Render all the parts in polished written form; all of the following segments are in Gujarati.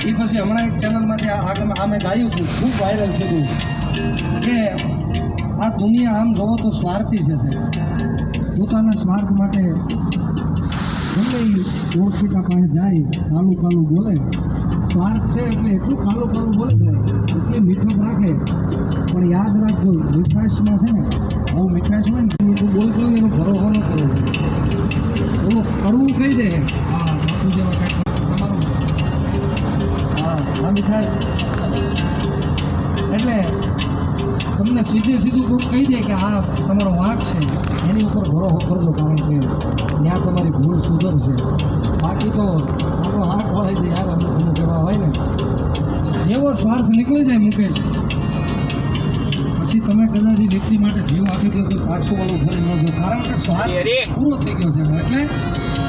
એ પછી હમણાં એક ચેનલમાંથી આમે ગાયું હતું, ખૂબ વાયરલ થયું કે આ દુનિયા આમ જોવો તો સ્વાર્થી છે સાહેબ. પોતાના સ્વાર્થ માટે ગમે એ ઓળખીતા પાસે જાય, કાલું કાલું બોલે. સ્વાર્થ છે એટલે એટલું કાલું કાલું બોલે છે, એટલી મીઠો રાખે. પણ યાદ રાખજો, મીઠાશમાં છે ને, બહુ મીઠાશ હોય ને તું બોલતો હોય એનો ભરોસો ન કરવો. ઓલું કડવું કહી દે, હા બાપુ જેવા કાંઈક તમારું, હા મીઠાશ. એટલે તમને સીધું કોઈ કહી દે કે આ તમારો વાંક છે, એની ઉપર ભરોસો કરજો, કારણ કે ત્યાં તમારી ભૂલ સુધરશે. બાકી તો આપણો હાથ વળાઈ જાય યાર, અમુક એવા હોય ને, જેવો સ્વાર્થ નીકળી જાય મુકેશ, પછી તમે કદાચ એ વ્યક્તિ માટે જીવ આપી દો તો પાછું વાળું ફરી ન જો, કારણ કે સ્વાર્થ પૂરો થઈ ગયો છે. એટલે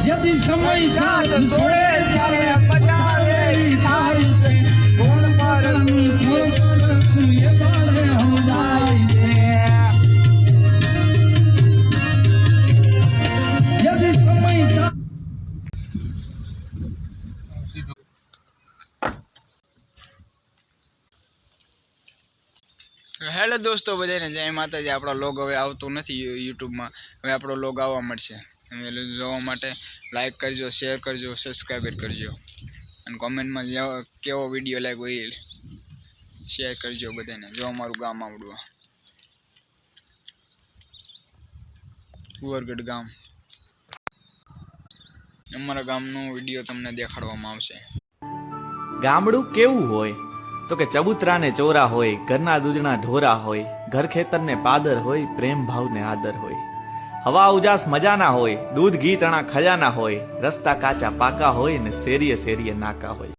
જેથી સમય સાથ છોડે ત્યારે બચાવે થાય છે, કોણ પરનું ખબર એ બાળે સમજાય છે. જેથી સમય સાથ હેલો દોસ્તો, બધાને જય માતાજી. આપણો લોગ હવે આવતો નથી યુટ્યુબમાં, હવે આપણો લોગ આવવા મળશે. જોવા માટે લાઈક કરજો, શેર કરજો, સબસ્ક્રાઈબર કરજો, અને કોમેન્ટમાં કેવો વિડીયો લાગ્યો એ શેર કરજો બધાને. જો અમારું ગામ આવડું, કુંવરગઢ ગામ, અમારા ગામનો વિડીયો તમને દેખાડવામાં આવશે. ગામડું કેવું હોય તો કે ચબૂતરા ને ચોરા હોય, ઘરના દૂધના ઢોરા હોય, ઘર ખેતર ને પાદર હોય, પ્રેમ ભાવ ને આદર હોય, હવા ઉજાસ મજાના હોય, દૂધ ઘી તણા ખજાના હોય, રસ્તા કાચા પાકા હોય ને શેરીએ શેરીએ નાકા હોય.